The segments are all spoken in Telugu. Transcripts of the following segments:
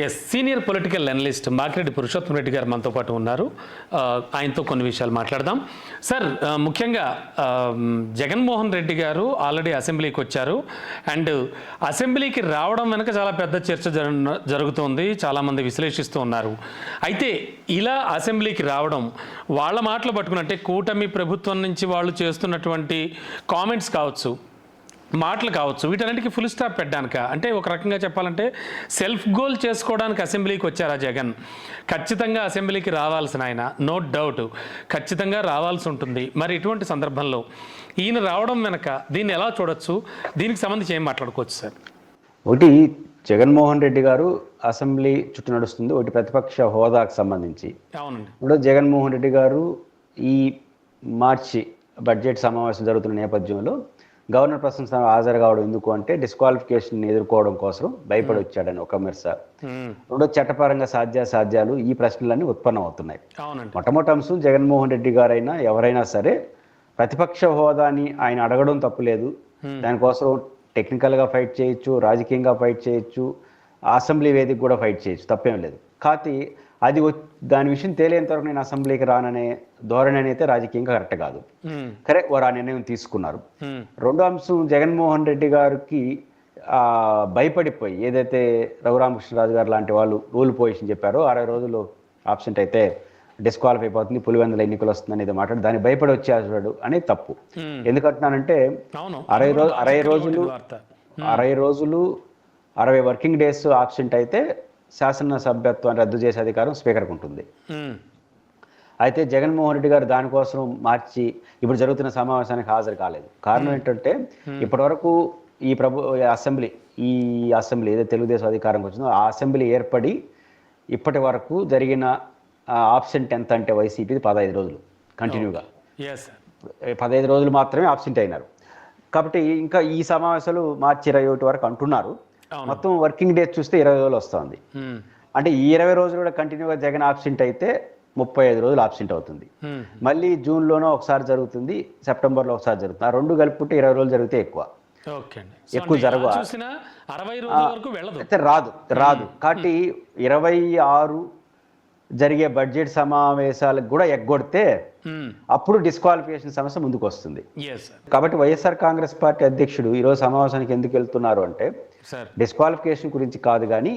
Yes, senior political analyst Makireddy Purushottam Reddy గారు మనతో పాటు ఉన్నారు. ఆయనతో కొన్ని విషయాలు మాట్లాడదాం. సార్, ముఖ్యంగా జగన్మోహన్ రెడ్డి గారు ఆల్రెడీ అసెంబ్లీకి వచ్చారు. అండ్ అసెంబ్లీకి రావడం వెనుక చాలా పెద్ద చర్చ జరుగుతోంది, చాలామంది విశ్లేషిస్తూ ఉన్నారు. అయితే ఇలా అసెంబ్లీకి రావడం, వాళ్ళ మాటలు పట్టుకున్నట్టే కూటమి ప్రభుత్వం నుంచి వాళ్ళు చేస్తున్నటువంటి కామెంట్స్ కావచ్చు, మాటలు కావచ్చు, వీటన్నిటికీ ఫుల్ స్టాప్ పెట్టడానిక, అంటే ఒక రకంగా చెప్పాలంటే సెల్ఫ్ గోల్ చేసుకోవడానికి అసెంబ్లీకి వచ్చారా జగన్? ఖచ్చితంగా అసెంబ్లీకి రావాల్సిన ఆయన, నో డౌట్ ఖచ్చితంగా రావాల్సి ఉంటుంది. మరి ఇటువంటి సందర్భంలో ఈయన రావడం వెనక దీన్ని ఎలా చూడొచ్చు? దీనికి సంబంధించి ఏం మాట్లాడుకోవచ్చు సార్? ఒకటి, జగన్మోహన్ రెడ్డి గారు అసెంబ్లీ చుట్టూ నడుస్తుంది. ఒకటి ప్రతిపక్ష హోదాకు సంబంధించి. అవునండి. ఇప్పుడు జగన్మోహన్ రెడ్డి గారు ఈ మార్చి బడ్జెట్ సమావేశం జరుగుతున్న నేపథ్యంలో గవర్నర్ ప్రశంస హాజరు కావడం ఎందుకు అంటే డిస్క్వాలిఫికేషన్ ఎదుర్కోవడం కోసం భయపడి వచ్చాడని ఒక విమర్శ. రెండో, చట్టపరంగా సాధ్యాలు ఈ ప్రశ్నలన్నీ ఉత్పన్నం అవుతున్నాయి. మొట్టమొదటి అంశం, జగన్మోహన్ రెడ్డి గారైనా ఎవరైనా సరే ప్రతిపక్ష హోదాని ఆయన అడగడం తప్పులేదు. దానికోసం టెక్నికల్గా ఫైట్ చేయొచ్చు, రాజకీయంగా ఫైట్ చేయొచ్చు, అసెంబ్లీ వేదిక కూడా ఫైట్ చేయొచ్చు, తప్పేం లేదు. కాకపోతే అది దాని విషయం తేలేంత వరకు నేను అసెంబ్లీకి రాననే ధోరణి అయితే రాజకీయంగా కరెక్ట్ కాదు. వారు ఆ నిర్ణయం తీసుకున్నారు. రెండో అంశం, జగన్మోహన్ రెడ్డి గారికి భయపడిపోయి ఏదైతే రఘురామకృష్ణరాజు గారు లాంటి వాళ్ళు రూల్ పొజిషన్ చెప్పారో 60 రోజులు ఆబ్సెంట్ అయితే డిస్క్వాలిఫై అయిపోతుంది, పులివెందుల ఎన్నికలు వస్తుంది అనేది మాట్లాడి దాన్ని భయపడి వచ్చేసాడు అనేది తప్పు. ఎందుకంటున్నానంటే 60 రోజులు 60 వర్కింగ్ డేస్ ఆబ్సెంట్ అయితే శాసన సభ్యత్వాన్ని రద్దు చేసే అధికారం స్పీకర్కి ఉంటుంది. అయితే జగన్మోహన్ రెడ్డి గారు దానికోసం మార్చి ఇప్పుడు జరుగుతున్న సమావేశానికి హాజరు కాలేదు. కారణం ఏంటంటే ఇప్పటివరకు ఈ అసెంబ్లీ ఏదైతే తెలుగుదేశం అధికారంకి వచ్చిందో ఆ అసెంబ్లీ ఏర్పడి ఇప్పటి వరకు జరిగిన ఆబ్సెంట్ ఎంత అంటే వైసీపీది 15 రోజులు కంటిన్యూగా 15 రోజులు మాత్రమే ఆబ్సెంట్ అయినారు. కాబట్టి ఇంకా ఈ సమావేశాలు మార్చి 21 వరకు అంటున్నారు. మొత్తం వర్కింగ్ డేస్ చూస్తే 20 రోజులు వస్తుంది. అంటే ఈ 20 రోజులు కూడా కంటిన్యూగా జగన్ ఆబ్సెంట్ అయితే 35 రోజులు ఆబ్సెంట్ అవుతుంది. మళ్ళీ జూన్లోనో ఒకసారి జరుగుతుంది, సెప్టెంబర్లో ఒకసారి జరుగుతుంది. ఆ రెండు కలుపుకుంటే 20 రోజులు జరిగితే ఎక్కువ జరగదు, అయితే రాదు. కాబట్టి 26 జరిగే బడ్జెట్ సమావేశాలకు కూడా ఎగ్గొడితే అప్పుడు డిస్క్వాలిఫికేషన్ సమస్య ముందుకు వస్తుంది. కాబట్టి వైఎస్ఆర్ కాంగ్రెస్ పార్టీ అధ్యక్షుడు ఈరోజు సమావేశానికి ఎందుకు వెళ్తున్నారు అంటే డిస్క్వాలిఫికేషన్ గురించి కాదు, కానీ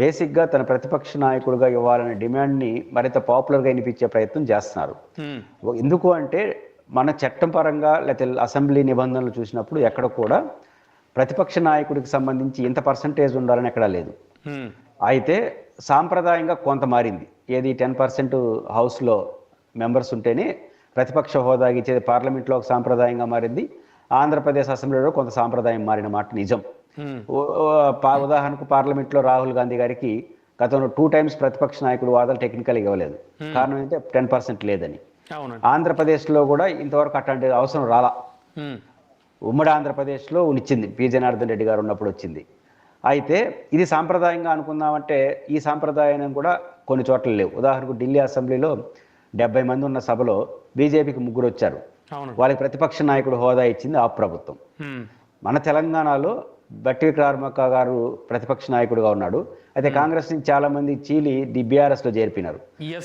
బేసిక్గా తన ప్రతిపక్ష నాయకుడిగా ఇవ్వాలనే డిమాండ్ని మరింత పాపులర్గా వినిపించే ప్రయత్నం చేస్తున్నారు. ఎందుకు అంటే మన చట్టం పరంగా లేకపోతే అసెంబ్లీ నిబంధనలు చూసినప్పుడు ఎక్కడ కూడా ప్రతిపక్ష నాయకుడికి సంబంధించి ఇంత పర్సంటేజ్ ఉండాలని ఎక్కడా లేదు. అయితే సాంప్రదాయంగా కొంత మారింది. ఏది 10% హౌస్లో మెంబర్స్ ఉంటేనే ప్రతిపక్ష హోదాకి ఇచ్చేది పార్లమెంట్లో ఒక సాంప్రదాయంగా మారింది. ఆంధ్రప్రదేశ్ అసెంబ్లీలో కొంత సాంప్రదాయం మారిన మాట నిజం. ఉదాహరణకు పార్లమెంట్లో రాహుల్ గాంధీ గారికి గతంలో 2 times ప్రతిపక్ష నాయకుడు వాదాలు టెక్నికల్ ఇవ్వలేదు. కారణం ఏంటంటే 10% లేదని. ఆంధ్రప్రదేశ్లో కూడా ఇంతవరకు అట్లాంటి అవసరం రాలా. ఉమ్మడి ఆంధ్రప్రదేశ్లో ఇచ్చింది, పి జనార్దన్ రెడ్డి గారు ఉన్నప్పుడు వచ్చింది. అయితే ఇది సాంప్రదాయంగా అనుకుందామంటే ఈ సాంప్రదాయం కూడా కొన్ని చోట్ల లేవు. ఉదాహరణకు ఢిల్లీ అసెంబ్లీలో 70 మంది ఉన్న సభలో బీజేపీకి 3 వచ్చారు. వాళ్ళకి ప్రతిపక్ష నాయకుడు హోదా ఇచ్చింది ఆ ప్రభుత్వం. మన తెలంగాణలో బట్టి విక్రమార్క గారు ప్రతిపక్ష నాయకుడుగా ఉన్నాడు. అయితే కాంగ్రెస్ నుంచి చాలా మంది చీలి బీఆర్ఎస్ లో చేర్పినారు.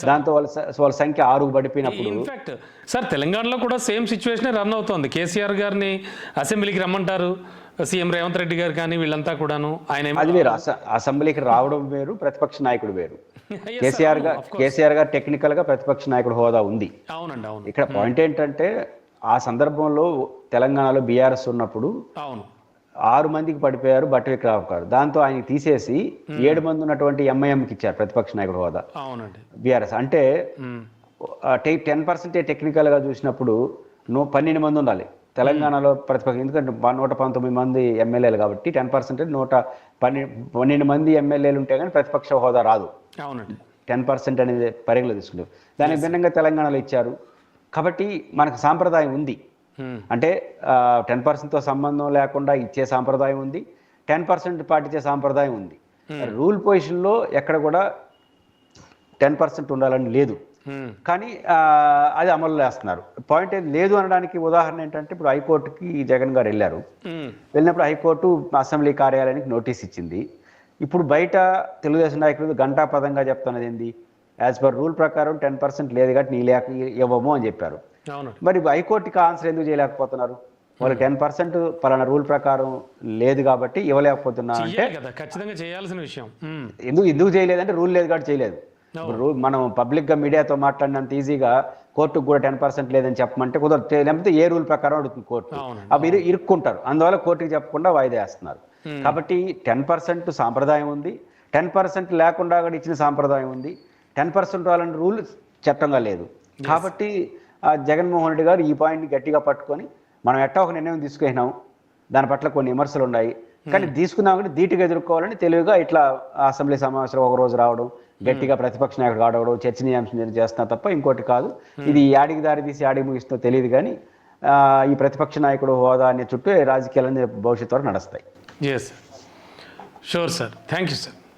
దాంతో వాళ్ళ సంఖ్య 6కు పడిపోయినప్పుడు సార్ తెలంగాణలో కూడా సేమ్ సిచ్యువేషన్ రన్ అవుతోంది. కేసీఆర్ గారిని అసెంబ్లీకి రమ్మంటారు, సీఎం రేవంత్ రెడ్డి గారు కానీ వీళ్ళంతా కూడాను. ఆయన అది వేరు, అసెంబ్లీకి రావడం వేరు, ప్రతిపక్ష నాయకుడు వేరు. కేసీఆర్ గారు టెక్నికల్ గా ప్రతిపక్ష నాయకుడు హోదా ఉంది. ఇక్కడ పాయింట్ ఏంటంటే ఆ సందర్భంలో తెలంగాణలో బీఆర్ఎస్ ఉన్నప్పుడు 6 మందికి పడిపోయారు బట్టి విక్రమార్క గారు. దాంతో ఆయన తీసేసి 7 మంది ఉన్నటువంటి ఎంఐఎంకి ఇచ్చారు ప్రతిపక్ష నాయకుడు హోదా బీఆర్ఎస్. అంటే 10% టెక్నికల్ గా చూసినప్పుడు 12 మంది ఉండాలి తెలంగాణలో ప్రతిపక్ష. ఎందుకంటే 119 మంది ఎమ్మెల్యేలు కాబట్టి 10% 112 మంది ఎమ్మెల్యేలు ఉంటే కానీ ప్రతిపక్ష హోదా రాదు. 10% అనేది పరిగణలో తీసుకుంటారు. దానికి భిన్నంగా తెలంగాణలో ఇచ్చారు. కాబట్టి మనకు సాంప్రదాయం ఉంది. అంటే 10%తో సంబంధం లేకుండా ఇచ్చే సాంప్రదాయం ఉంది, 10% పాటించే సాంప్రదాయం ఉంది. రూల్ పొజిషన్లో ఎక్కడ కూడా 10% ఉండాలని లేదు, కానీ అది అమలు చేస్తున్నారు. పాయింట్ ఏది లేదు అనడానికి ఉదాహరణ ఏంటంటే ఇప్పుడు హైకోర్టుకి జగన్ గారు వెళ్ళారు. వెళ్ళినప్పుడు హైకోర్టు అసెంబ్లీ కార్యాలయానికి నోటీస్ ఇచ్చింది. ఇప్పుడు బయట తెలుగుదేశం నాయకులు ఘంటాపదంగా చెప్తున్నది ఏంది, యాజ్ పర్ రూల్ ప్రకారం 10% లేదు కాబట్టి నీ లేక ఇవ్వము అని చెప్పారు. అవును. మరి హైకోర్టుకి ఆన్సర్ ఎందుకు చేయలేకపోతున్నారు? వాళ్ళు 10% పలానా రూల్ ప్రకారం లేదు కాబట్టి ఇవ్వలేకపోతున్నా అంటే చెయ్యాలి కదా, ఖచ్చితంగా చేయాల్సిన విషయం. ఎందుకు చేయలేదంటే రూల్ లేదు కాబట్టి చేయలేదు. మనం పబ్లిక్గా మీడియాతో మాట్లాడినంత ఈజీగా కోర్టుకు కూడా 10% లేదని చెప్పమంటే కుదరదు. లేకపోతే ఏ రూల్ ప్రకారం అడుగుతుంది కోర్టు, అవి ఇరుక్కుంటారు. అందువల్ల కోర్టుకి చెప్పకుండా వాయిదా వేస్తున్నారు. కాబట్టి 10% సాంప్రదాయం ఉంది, 10% లేకుండా కూడా ఇచ్చిన సాంప్రదాయం ఉంది. 10% వాళ్ళని రూల్ చట్టంగా లేదు. కాబట్టి జగన్మోహన్ రెడ్డి గారు ఈ పాయింట్ని గట్టిగా పట్టుకొని మనం ఎట్టా ఒక నిర్ణయం తీసుకున్నాం, దాని పట్ల కొన్ని విమర్శలు ఉన్నాయి, కానీ తీసుకున్నాం కానీ ధీటుగా ఎదుర్కోవాలని తెలివిగా ఇట్లా అసెంబ్లీ సమావేశంలో ఒక రోజు రావడం, గట్టిగా ప్రతిపక్ష నాయకుడు ఆడవడం, చర్చనీయాంశం చేస్తున్నా తప్ప ఇంకోటి కాదు. ఇది యాడికి దారి తీసి యాడికి ముగిస్తుందో తెలియదు కానీ ఈ ప్రతిపక్ష నాయకుడు హోదా అనే చుట్టూ రాజకీయాలన్నీ భవిష్యత్తు వరకు నడుస్తాయి. Yes, sure sir, thank you sir.